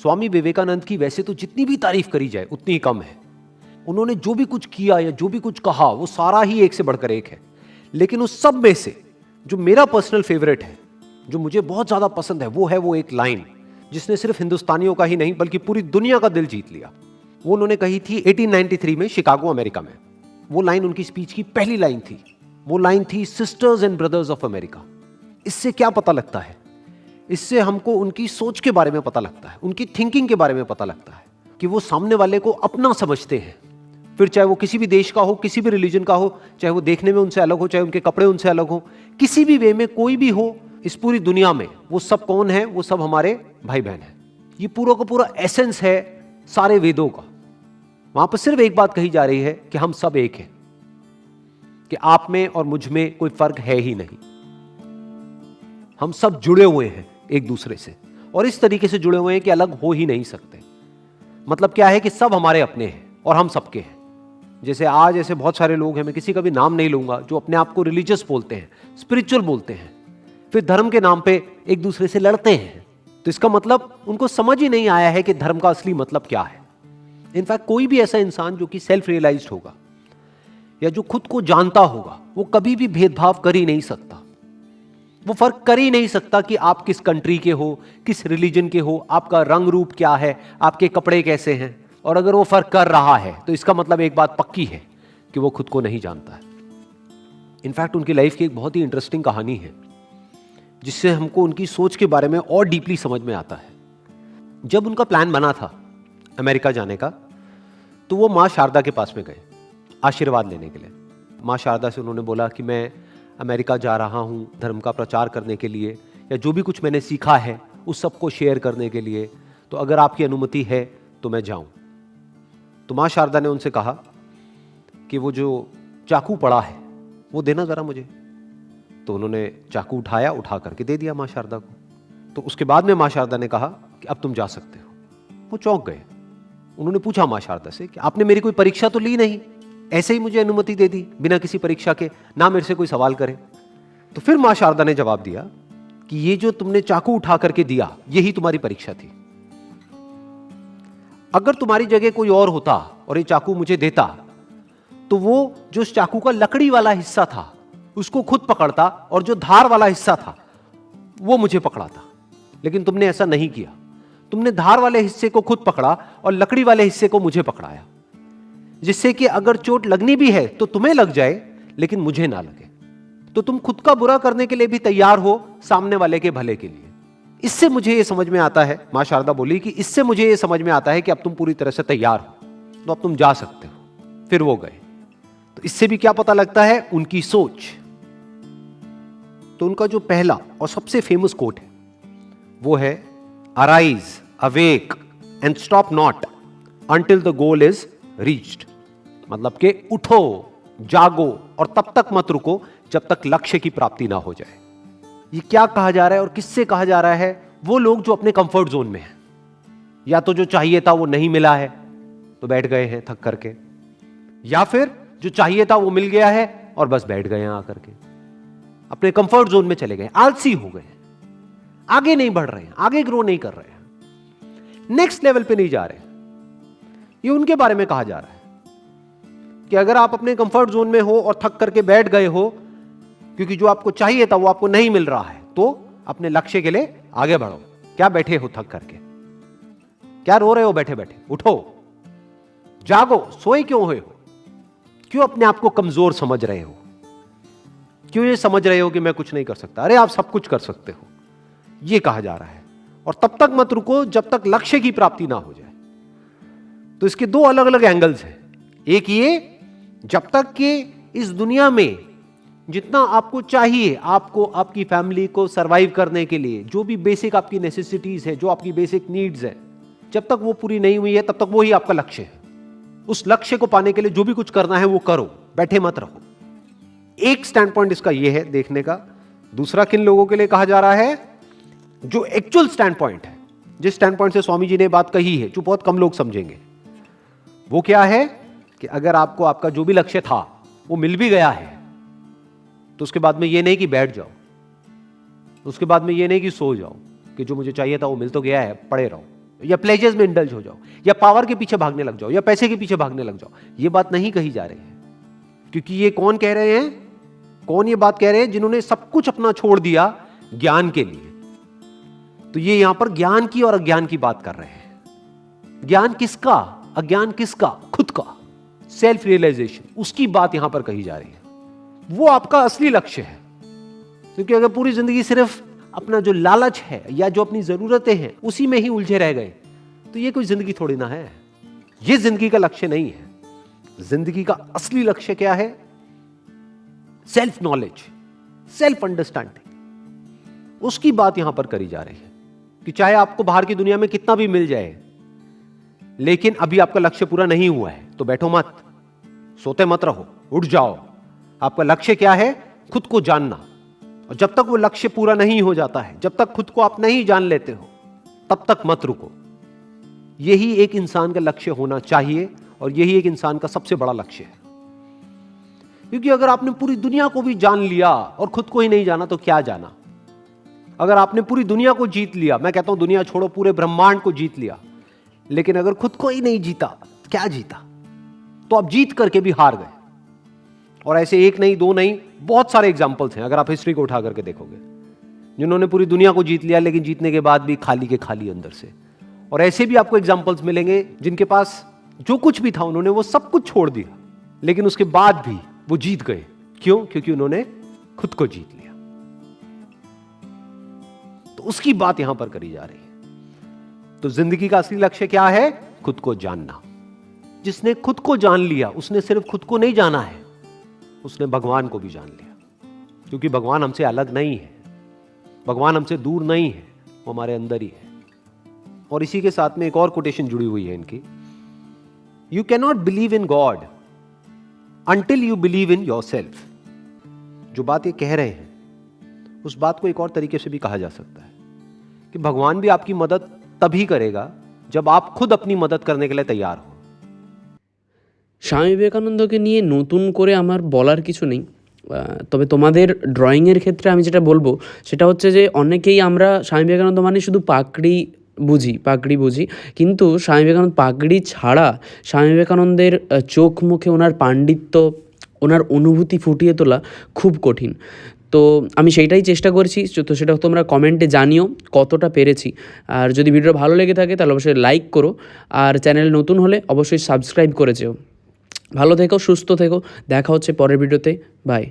स्वामी विवेकानंद की वैसे तो जितनी भी तारीफ करी जाए उतनी ही कम है। उन्होंने जो भी कुछ किया या जो भी कुछ कहा वो सारा ही एक से बढ़कर एक है। लेकिन उस सब में से जो मेरा पर्सनल फेवरेट है, जो मुझे बहुत ज्यादा पसंद है, वो एक लाइन जिसने सिर्फ हिंदुस्तानियों का ही नहीं बल्कि पूरी दुनिया का दिल जीत लिया। वो उन्होंने कही थी 1893 में शिकागो, अमेरिका में। वो लाइन उनकी स्पीच की पहली लाइन थी। वो लाइन थी, sisters and brothers of America. इससे क्या पता लगता है? इससे हमको उनकी सोच के बारे में पता लगता है, उनकी थिंकिंग के बारे में पता लगता है कि वो सामने वाले को अपना समझते हैं। फिर चाहे वो किसी भी देश का हो, किसी भी रिलीजन का हो, चाहे वो देखने में उनसे अलग हो, चाहे उनके कपड़े उनसे अलग हो, किसी भी वे में कोई भी हो इस पूरी दुनिया में, वो सब कौन है? वो सब हमारे भाई बहन हैं। ये पूरा का पूरा एसेंस है सारे वेदों का। वहां पर सिर्फ एक बात कही जा रही है कि हम सब एक हैं, कि आप में और मुझ में कोई फर्क है ही नहीं। हम सब जुड़े हुए हैं एक दूसरे से, और इस तरीके से जुड़े हुए हैं कि अलग हो ही नहीं सकते। मतलब क्या है कि सब हमारे अपने हैं और हम सबके हैं। जैसे आज ऐसे बहुत सारे लोग हैं, मैं किसी का भी नाम नहीं लूंगा, जो अपने आप को रिलीजियस बोलते हैं, स्पिरिचुअल बोलते हैं, फिर धर्म के नाम पे एक दूसरे से लड़ते हैं। तो इसका मतलब उनको समझ ही नहीं आया है कि धर्म का असली मतलब क्या है। इनफैक्ट कोई भी ऐसा इंसान जो कि सेल्फ रियलाइज्ड होगा या जो खुद को जानता होगा, वो कभी भी भेदभाव कर ही नहीं सकता। वो फर्क कर ही नहीं सकता कि आप किस कंट्री के हो, किस रिलीजन के हो, आपका रंग रूप क्या है, आपके कपड़े कैसे हैं। और अगर वो फर्क कर रहा है तो इसका मतलब एक बात पक्की है कि वो खुद को नहीं जानता है। इनफैक्ट उनकी लाइफ की एक बहुत ही इंटरेस्टिंग कहानी है जिससे हमको उनकी सोच के बारे में और डीपली समझ में आता है। जब उनका प्लान बना था अमेरिका जाने का, तो वो माँ शारदा के पास में गए आशीर्वाद लेने के लिए। माँ शारदा से उन्होंने बोला कि मैं अमेरिका जा रहा हूँ धर्म का प्रचार करने के लिए, या जो भी कुछ मैंने सीखा है उस सबको शेयर करने के लिए, तो अगर आपकी अनुमति है तो मैं जाऊँ। तो माँ शारदा ने उनसे कहा कि वो जो चाकू पड़ा है वो देना ज़रा मुझे। तो उन्होंने चाकू उठाया, उठा करके दे दिया माँ शारदा को। तो उसके बाद में माँ शारदा ने कहा कि अब तुम जा सकते हो। वो चौंक गए। उन्होंने पूछा माँ शारदा से कि आपने मेरी कोई परीक्षा तो ली नहीं, ऐसे ही मुझे अनुमति दे दी बिना किसी परीक्षा के, ना मेरे से कोई सवाल करे। तो फिर माँ शारदा ने जवाब दिया कि ये जो तुमने चाकू उठा करके दिया यही तुम्हारी परीक्षा थी। अगर तुम्हारी जगह कोई और होता और ये चाकू मुझे देता, तो वो जो उस चाकू का लकड़ी वाला हिस्सा था उसको खुद पकड़ता और जो धार वाला हिस्सा था वो मुझे पकड़ाता। लेकिन तुमने ऐसा नहीं किया। तुमने धार वाले हिस्से को खुद पकड़ा और लकड़ी वाले हिस्से को मुझे पकड़ाया, जिससे कि अगर चोट लगनी भी है तो तुम्हें लग जाए लेकिन मुझे ना लगे। तो तुम खुद का बुरा करने के लिए भी तैयार हो सामने वाले के भले के लिए। इससे मुझे यह समझ में आता है, मां शारदा बोली कि इससे मुझे यह समझ में आता है कि अब तुम पूरी तरह से तैयार हो, तो अब तुम जा सकते हो। फिर वो गए। तो इससे भी क्या पता लगता है? उनकी सोच। तो उनका जो पहला और सबसे फेमस कोट है वो है, arise, awake and stop not until the goal is reached. मतलब कि उठो, जागो और तब तक मत रुको जब तक लक्ष्य की प्राप्ति ना हो जाए। ये क्या कहा जा रहा है और किससे कहा जा रहा है? वो लोग जो अपने कंफर्ट जोन में हैं, या तो जो चाहिए था वो नहीं मिला है तो बैठ गए हैं थक करके, या फिर जो चाहिए था वो मिल गया है और बस बैठ गए हैं आकर के, अपने कंफर्ट जोन में चले गए, आलसी हो गए, आगे नहीं बढ़ रहे हैं, आगे ग्रो नहीं कर रहे हैं, नेक्स्ट लेवल पे नहीं जा रहे हैं। ये उनके बारे में कहा जा रहा है कि अगर आप अपने कंफर्ट जोन में हो और थक करके बैठ गए हो क्योंकि जो आपको चाहिए था वो आपको नहीं मिल रहा है, तो अपने लक्ष्य के लिए आगे बढ़ो। क्या बैठे हो थक करके? क्या रो रहे हो बैठे बैठे? उठो, जागो। सोए क्यों हुए हो? क्यों अपने आप को कमजोर समझ रहे हो? क्यों ये समझ रहे हो कि मैं कुछ नहीं कर सकता? अरे आप सब कुछ कर सकते हो, ये कहा जा रहा है। और तब तक मत रुको जब तक लक्ष्य की प्राप्ति ना हो जाए। तो इसके दो अलग अलग एंगल्स हैं। एक ये, जब तक कि इस दुनिया में जितना आपको चाहिए, आपको आपकी फैमिली को सरवाइव करने के लिए जो भी बेसिक आपकी नेसेसिटीज है, जो आपकी बेसिक नीड्स है, जब तक वो पूरी नहीं हुई है तब तक वो ही आपका लक्ष्य है। उस लक्ष्य को पाने के लिए जो भी कुछ करना है वो करो, बैठे मत रहो। एक स्टैंड पॉइंट इसका ये है देखने का। दूसरा किन लोगों के लिए कहा जा रहा है? जो एक्चुअल स्टैंड पॉइंट है, जिस स्टैंड पॉइंट से स्वामी जी ने बात कही है, जो बहुत कम लोग समझेंगे, वो क्या है कि अगर आपको आपका जो भी लक्ष्य था वो मिल भी गया है तो उसके बाद में ये नहीं कि बैठ जाओ, उसके बाद में ये नहीं कि सो जाओ कि जो मुझे चाहिए था वो मिल तो गया है, पड़े रहो। या प्लेजर्स में इंडल्ज हो जाओ, या पावर के पीछे भागने लग जाओ, या पैसे के पीछे भागने लग जाओ। ये बात नहीं कही जा रही है, क्योंकि ये कौन कह रहे हैं, कौन ये बात कह रहे हैं? जिन्होंने सब कुछ अपना छोड़ दिया ज्ञान के लिए। तो ये यहां पर ज्ञान की और अज्ञान की बात कर रहे हैं। ज्ञान किसका, अज्ञान किसका? खुद का, सेल्फ रियलाइजेशन, उसकी बात यहां पर कही जा रही है। वो आपका असली लक्ष्य है। क्योंकि अगर पूरी जिंदगी सिर्फ अपना जो लालच है या जो अपनी जरूरतें हैं उसी में ही उलझे रह गए, तो ये कोई जिंदगी थोड़ी ना है। ये जिंदगी का लक्ष्य नहीं है। जिंदगी का असली लक्ष्य क्या है? सेल्फ नॉलेज, सेल्फ अंडरस्टैंडिंग, उसकी बात यहां पर करी जा रही है। कि चाहे आपको बाहर की दुनिया में कितना भी मिल जाए, लेकिन अभी आपका लक्ष्य पूरा नहीं हुआ है तो बैठो मत, सोते मत रहो, उठ जाओ। आपका लक्ष्य क्या है? खुद को जानना। और जब तक वो लक्ष्य पूरा नहीं हो जाता है, जब तक खुद को आप नहीं जान लेते हो, तब तक मत रुको। यही एक इंसान का लक्ष्य होना चाहिए और यही एक इंसान का सबसे बड़ा लक्ष्य है। क्योंकि अगर आपने पूरी दुनिया को भी जान लिया और खुद को ही नहीं जाना तो क्या जाना? अगर आपने पूरी दुनिया को जीत लिया, मैं कहता हूं दुनिया छोड़ो, पूरे ब्रह्मांड को जीत लिया, लेकिन अगर खुद को ही नहीं जीता, क्या जीता? तो आप जीत करके भी हार गए। और ऐसे एक नहीं, दो नहीं, बहुत सारे एग्जाम्पल्स हैं अगर आप हिस्ट्री को उठा करके देखोगे, जिन्होंने पूरी दुनिया को जीत लिया लेकिन जीतने के बाद भी खाली के खाली अंदर से। और ऐसे भी आपको एग्जाम्पल्स मिलेंगे जिनके पास जो कुछ भी था उन्होंने वो सब कुछ छोड़ दिया, लेकिन उसके बाद भी वो जीत गए। क्यों? क्योंकि उन्होंने खुद को जीत लिया। तो उसकी बात यहां पर करी जा रही है। तो जिंदगी का असली लक्ष्य क्या है? खुद को जानना। जिसने खुद को जान लिया उसने सिर्फ खुद को नहीं जाना है, उसने भगवान को भी जान लिया। क्योंकि भगवान हमसे अलग नहीं है, भगवान हमसे दूर नहीं है, वो हमारे अंदर ही है। और इसी के साथ में एक और कोटेशन जुड़ी हुई है इनकी, you can not believe in God until you believe in your self. जो बात ये कह रहे हैं उस बात को एक और तरीके से भी कहा जा सकता है कि भगवान भी आपकी मदद तभी करेगा जब आप खुद अपनी मदद करने के लिए तैयार हो। স্বামী বিবেকানন্দকে নিয়ে নতুন করে আমার বলার কিছু নেই, তবে তোমাদের ড্রয়িংয়ের ক্ষেত্রে আমি যেটা বলবো সেটা হচ্ছে যে অনেকেই আমরা স্বামী বিবেকানন্দ মানে শুধু পাগড়ি বুঝি, কিন্তু স্বামী বিবেকানন্দ পাগড়ি ছাড়া স্বামী বিবেকানন্দের চোখ মুখে ওনার পাণ্ডিত্য, ওনার অনুভূতি ফুটিয়ে তোলা খুব কঠিন। তো আমি সেইটাই চেষ্টা করছি, তো সেটা তোমরা কমেন্টে জানিও কতটা পেরেছি। আর যদি ভিডিও ভালো লেগে থাকে তাহলে অবশ্যই লাইক করো, আর চ্যানেল নতুন হলে অবশ্যই সাবস্ক্রাইব করে যেও। ভালো থেকো, সুস্থ থেকো, দেখা হচ্ছে পরের ভিডিওতে। বাই।